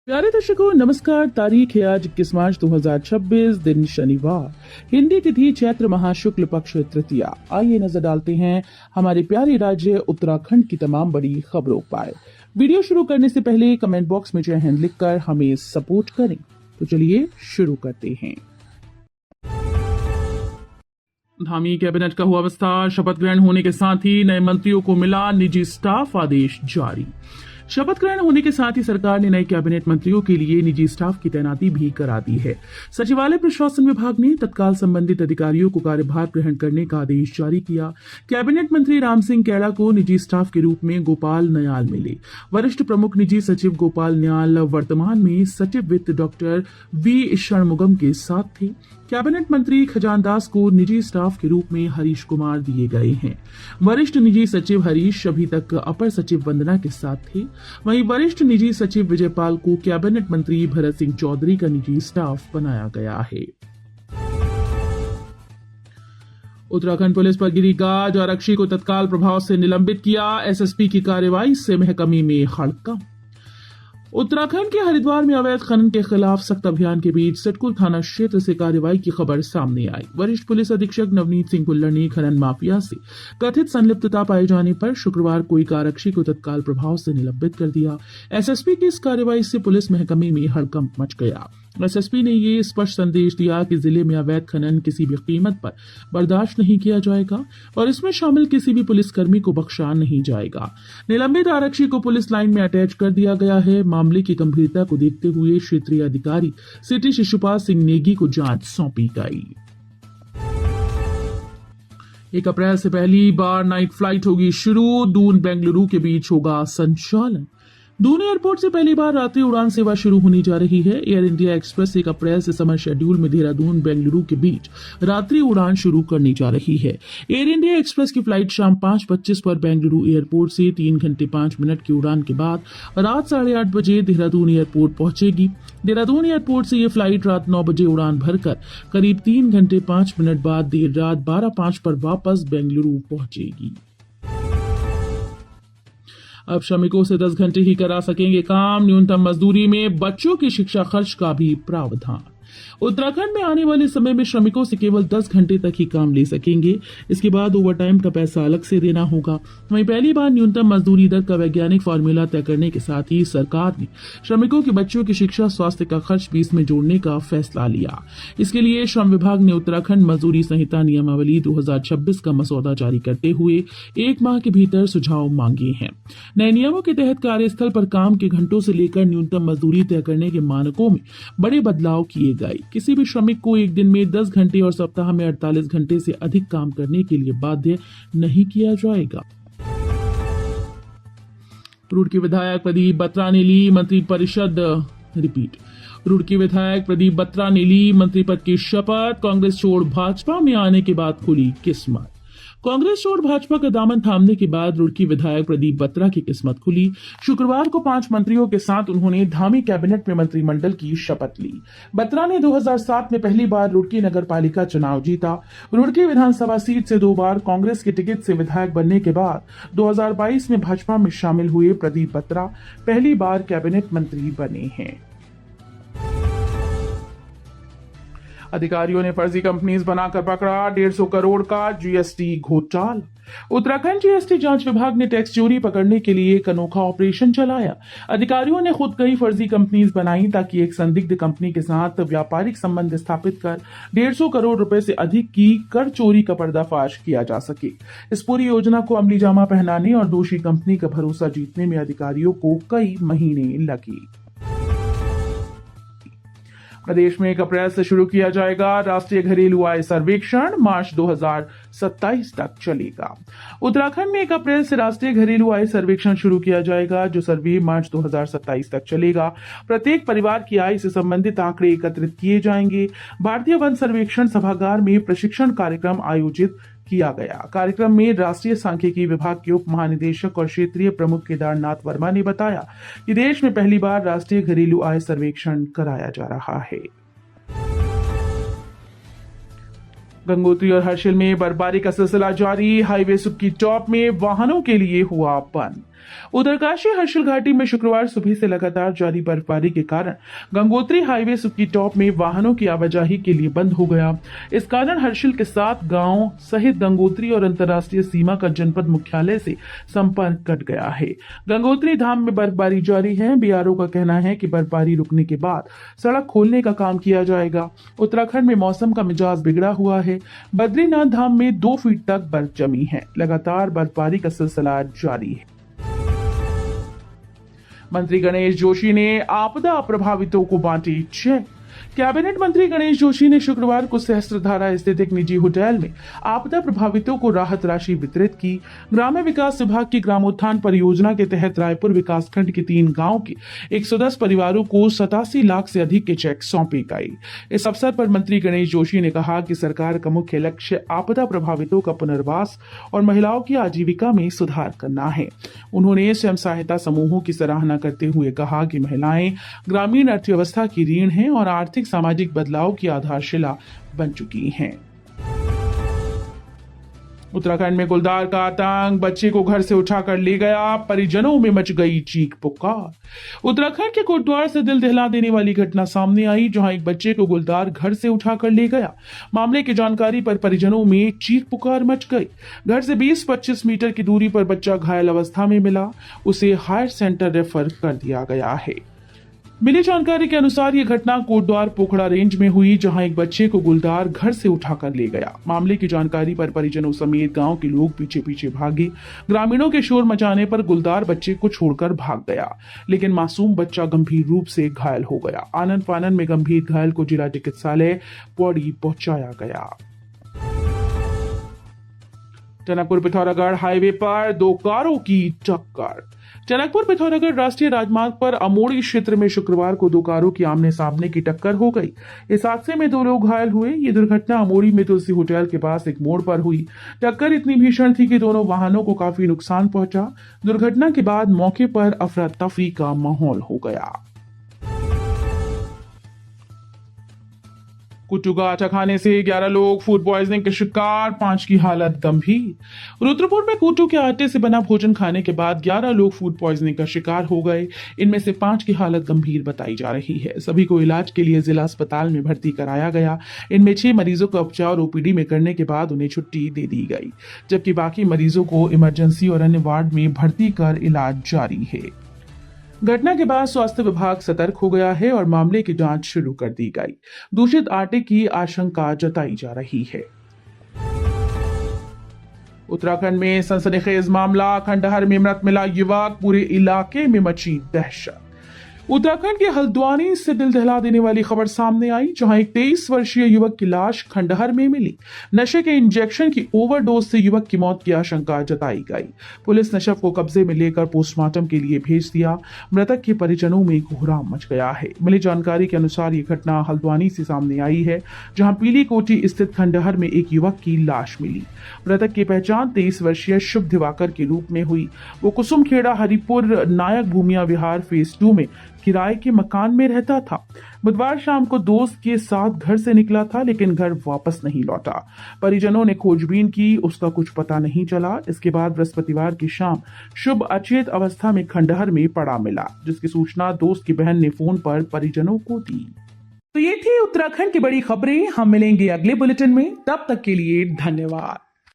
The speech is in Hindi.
प्यारे दर्शकों नमस्कार। तारीख है आज 21 मार्च 2026, दिन शनिवार, हिंदी तिथि चैत्र महाशुक्ल पक्ष तृतीया। आइए नजर डालते हैं हमारे प्यारे राज्य उत्तराखंड की तमाम बड़ी खबरों पर। वीडियो शुरू करने से पहले कमेंट बॉक्स में जय हिंद लिखकर हमें सपोर्ट करें। तो चलिए शुरू करते हैं। धामी कैबिनेट का हुआ विस्तार, शपथ ग्रहण होने के साथ ही नए मंत्रियों को मिला निजी स्टाफ आदेश जारी। शपथ ग्रहण होने के साथ ही सरकार ने नए कैबिनेट मंत्रियों के लिए निजी स्टाफ की तैनाती भी करा दी है। सचिवालय प्रशासन विभाग ने तत्काल संबंधित अधिकारियों को कार्यभार ग्रहण करने का आदेश जारी किया। कैबिनेट मंत्री राम सिंह कैड़ा को निजी स्टाफ के रूप में गोपाल नयाल मिले। वरिष्ठ प्रमुख निजी सचिव गोपाल नयाल वर्तमान में सचिव वित्त डॉक्टर वी षणमुगम के साथ थे। कैबिनेट मंत्री खजानदास को निजी स्टाफ के रूप में हरीश कुमार दिए गए हैं। वरिष्ठ निजी सचिव हरीश अभी तक अपर सचिव वंदना के साथ थे। वहीं वरिष्ठ निजी सचिव विजयपाल को कैबिनेट मंत्री भरत सिंह चौधरी का निजी स्टाफ बनाया गया है। उत्तराखंड पुलिस पर गिरी गाज, आरक्षी को तत्काल प्रभाव से निलंबित किया। एसएसपी की कार्रवाई से महकमे में हड़कंप। उत्तराखंड के हरिद्वार में अवैध खनन के खिलाफ सख्त अभियान के बीच सटकुल थाना क्षेत्र से कार्रवाई की खबर सामने आई। वरिष्ठ पुलिस अधीक्षक नवनीत सिंह भुल्लर ने खनन माफिया से कथित संलिप्तता पाए जाने पर शुक्रवार को एक आरक्षी को तत्काल प्रभाव से निलंबित कर दिया। एसएसपी की इस कार्रवाई से पुलिस महकमे में हड़कंप मच गया। एसएसपी ने ये स्पष्ट संदेश दिया कि जिले में अवैध खनन किसी भी कीमत पर बर्दाश्त नहीं किया जाएगा और इसमें शामिल किसी भी पुलिसकर्मी को बख्शा नहीं जाएगा। निलंबित आरक्षी को पुलिस लाइन में अटैच कर दिया गया है। मामले की गंभीरता को देखते हुए क्षेत्रीय अधिकारी सिटी शिशुपाल सिंह नेगी को जांच सौंपी गई। 1 अप्रैल से पहली बार नाइट फ्लाइट होगी शुरू। दून बेंगलुरु के बीच होगा संचालन। दून एयरपोर्ट से पहली बार रात्रि उड़ान सेवा शुरू होने जा रही है। एयर इंडिया एक्सप्रेस 1 अप्रैल से समर शेड्यूल में देहरादून बेंगलुरु के बीच रात्रि उड़ान शुरू करने जा रही है। एयर इंडिया एक्सप्रेस की फ्लाइट शाम 5:25 पर बेंगलुरु एयरपोर्ट से 3 घंटे 5 मिनट की उड़ान के बाद रात 8:30 बजे देहरादून एयरपोर्ट पहुंचेगी। देहरादून एयरपोर्ट से ये फ्लाइट रात 9 बजे उड़ान भरकर करीब 3 घंटे 5 मिनट बाद देर रात 12:05 पर वापस बेंगलुरु पहुंचेगी। अब श्रमिकों से 10 घंटे ही करा सकेंगे काम। न्यूनतम मजदूरी में बच्चों की शिक्षा खर्च का भी प्रावधान। उत्तराखंड में आने वाले समय में श्रमिकों से केवल 10 घंटे तक ही काम ले सकेंगे। इसके बाद ओवरटाइम का पैसा अलग से देना होगा। वहीं पहली बार न्यूनतम मजदूरी दर का वैज्ञानिक फॉर्मूला तय करने के साथ ही सरकार ने श्रमिकों के बच्चों की शिक्षा स्वास्थ्य का खर्च भी इसमें जोड़ने का फैसला लिया। इसके लिए श्रम विभाग ने उत्तराखंड मजदूरी संहिता नियमावली 2026 का मसौदा जारी करते हुए 1 माह के भीतर सुझाव मांगे हैं। नए नियमों के तहत कार्यस्थल पर काम के घंटों से लेकर न्यूनतम मजदूरी तय करने के मानकों में बड़े बदलाव किए गए। किसी भी श्रमिक को एक दिन में 10 घंटे और सप्ताह में 48 घंटे से अधिक काम करने के लिए बाध्य नहीं किया जाएगा। रुड़की विधायक प्रदीप बत्रा ने ली मंत्रिपरिषद रुड़की विधायक प्रदीप बत्रा ने ली मंत्री पद की शपथ। कांग्रेस छोड़ भाजपा में आने के बाद खुली किस्मत। कांग्रेस छोड़ भाजपा का दामन थामने के बाद रुड़की विधायक प्रदीप बत्रा की किस्मत खुली। शुक्रवार को 5 मंत्रियों के साथ उन्होंने धामी कैबिनेट में मंत्रिमंडल की शपथ ली। बत्रा ने 2007 में पहली बार रुड़की नगर पालिका चुनाव जीता। रुड़की विधानसभा सीट से 2 बार कांग्रेस के टिकट से विधायक बनने के बाद 2022 में भाजपा में शामिल हुए प्रदीप बत्रा पहली बार कैबिनेट मंत्री बने हैं। अधिकारियों ने फर्जी कंपनीज बनाकर पकड़ा 150 करोड़ का जीएसटी घोटाला। उत्तराखंड जीएसटी जांच विभाग ने टैक्स चोरी पकड़ने के लिए एक अनोखा ऑपरेशन चलाया। अधिकारियों ने खुद कई फर्जी कंपनीज बनाई ताकि एक संदिग्ध कंपनी के साथ व्यापारिक संबंध स्थापित कर 150 करोड़ रुपए से अधिक की कर चोरी का पर्दाफाश किया जा सके। इस पूरी योजना को अमली जामा पहनाने और दोषी कंपनी का भरोसा जीतने में अधिकारियों को कई महीने लगे। प्रदेश में 1 अप्रैल से शुरू किया जाएगा राष्ट्रीय घरेलू आय सर्वेक्षण। मार्च 2027 तक चलेगा। उत्तराखंड में 1 अप्रैल से राष्ट्रीय घरेलू आय सर्वेक्षण शुरू किया जाएगा, जो सर्वे मार्च 2027 तक चलेगा। प्रत्येक परिवार की आय से संबंधित आंकड़े एकत्रित किए जाएंगे। भारतीय वन सर्वेक्षण सभागार में प्रशिक्षण कार्यक्रम आयोजित किया गया। कार्यक्रम में राष्ट्रीय सांख्यिकी विभाग के उप महानिदेशक और क्षेत्रीय प्रमुख केदारनाथ वर्मा ने बताया कि देश में पहली बार राष्ट्रीय घरेलू आय सर्वेक्षण कराया जा रहा है। गंगोत्री और हर्षिल में बर्फबारी का सिलसिला जारी। हाईवे सुक्की टॉप में वाहनों के लिए हुआ बंद। उत्तरकाशी हर्षिल घाटी में शुक्रवार सुबह से लगातार जारी बर्फबारी के कारण गंगोत्री हाईवे सुक्की टॉप में वाहनों की आवाजाही के लिए बंद हो गया। इस कारण हर्षिल के 7 गांव सहित गंगोत्री और अंतर्राष्ट्रीय सीमा का जनपद मुख्यालय से संपर्क कट गया है। गंगोत्री धाम में बर्फबारी जारी है। बीआरओ का कहना है कि बर्फबारी रुकने के बाद सड़क खोलने का काम किया जाएगा। उत्तराखंड में मौसम का मिजाज बिगड़ा हुआ है। बद्रीनाथ धाम में 2 फीट तक बर्फ जमी है। लगातार बर्फबारी का सिलसिला जारी है। मंत्री गणेश जोशी ने आपदा प्रभावितों को बांटे चेक। कैबिनेट मंत्री गणेश जोशी ने शुक्रवार को सहस्त्रधारा स्थित एक निजी होटल में आपदा प्रभावितों को राहत राशि वितरित की। ग्राम्य विकास विभाग की ग्रामोत्थान परियोजना के तहत रायपुर विकासखंड के 3 गांव के 110 परिवारों को 87 लाख से अधिक के चेक सौंपे गए। इस अवसर पर मंत्री गणेश जोशी ने कहा कि सरकार का मुख्य लक्ष्य आपदा प्रभावितों का पुनर्वास और महिलाओं की आजीविका में सुधार करना है। उन्होंने स्वयं सहायता समूहों की सराहना करते हुए कहा कि महिलाएं ग्रामीण अर्थव्यवस्था की रीढ़ हैं और आर्थिक सामाजिक बदलाव की आधारशिला बन चुकी हैं। उत्तराखंड में गुलदार का आतंक, बच्चे को घर से उठाकर ले गया, परिजनों में मच गई चीख पुकार। उत्तराखंड के कोटद्वार से दिल दहला देने वाली घटना सामने आई, जहां एक बच्चे को गुलदार घर से उठाकर ले गया। मामले की जानकारी पर परिजनों में चीख पुकार मच गई। घर से 20-25 मीटर की दूरी पर बच्चा घायल अवस्था में मिला। उसे हायर सेंटर रेफर कर दिया गया है। मिली जानकारी के अनुसार यह घटना कोटद्वार पोखड़ा रेंज में हुई, जहां एक बच्चे को गुलदार घर से उठाकर ले गया। मामले की जानकारी पर परिजनों समेत गांव के लोग पीछे पीछे भागे। ग्रामीणों के शोर मचाने पर गुलदार बच्चे को छोड़कर भाग गया, लेकिन मासूम बच्चा गंभीर रूप से घायल हो गया। आनन फानन में गंभीर घायल को जिला चिकित्सालय पौड़ी पहुंचाया गया। टनकपुर पिथौरागढ़ हाईवे पर 2 कारों की टक्कर। टनकपुर पिथौरागढ़ राष्ट्रीय राजमार्ग पर अमोड़ी क्षेत्र में शुक्रवार को 2 कारों की आमने सामने की टक्कर हो गई। इस हादसे में 2 लोग घायल हुए। ये दुर्घटना अमोड़ी में तुलसी होटल के पास एक मोड़ पर हुई। टक्कर इतनी भीषण थी कि दोनों वाहनों को काफी नुकसान पहुंचा। दुर्घटना के बाद मौके पर अफरा तफरी का माहौल हो गया। कुट्टू का आटा खाने से 11 लोग फूड पॉइजनिंग के शिकार, 5 की हालत गंभीर। रुद्रपुर में कुट्टू के आटे से बना भोजन खाने के बाद 11 लोग फूड पॉइजनिंग का शिकार हो गए। इनमें से 5 की हालत गंभीर बताई जा रही है। सभी को इलाज के लिए जिला अस्पताल में भर्ती कराया गया। इनमें 6 मरीजों का उपचार ओपीडी में करने के बाद उन्हें छुट्टी दे दी गई, जबकि बाकी मरीजों को इमरजेंसी और अन्य वार्ड में भर्ती कर इलाज जारी है। घटना के बाद स्वास्थ्य विभाग सतर्क हो गया है और मामले की जांच शुरू कर दी गई। दूषित आटे की आशंका जताई जा रही है। उत्तराखंड में सनसनीखेज मामला, खंडहर में मृत मिला युवक, पूरे इलाके में मची दहशत। उत्तराखंड के हल्द्वानी से दिल दहला देने वाली खबर सामने आई, जहां एक 23 वर्षीय युवक की लाश खंडहर में मिली। नशे के इंजेक्शन की ओवरडोज से युवक की मौत की आशंका जताई गई। पुलिस ने शव को कब्जे में लेकर पोस्टमार्टम के लिए भेज दिया। मृतक के परिजनों में कोहराम मच गया है। मिली जानकारी के अनुसार ये घटना हल्द्वानी से सामने आई है, जहां पीली कोठी स्थित खंडहर में एक युवक की लाश मिली। मृतक की पहचान 23 वर्षीय शुभ दिवाकर के रूप में हुई। वो कुसुमखेड़ा हरिपुर नायक भूमिया विहार फेज 2 में किराए के मकान में रहता था। बुधवार शाम को दोस्त के साथ घर से निकला था, लेकिन घर वापस नहीं लौटा। परिजनों ने खोजबीन की, उसका कुछ पता नहीं चला। इसके बाद बृहस्पतिवार की शाम शुभ अचेत अवस्था में खंडहर में पड़ा मिला, जिसकी सूचना दोस्त की बहन ने फोन पर परिजनों को दी। तो ये थी उत्तराखंड की बड़ी खबरें। हम मिलेंगे अगले बुलेटिन में, तब तक के लिए धन्यवाद।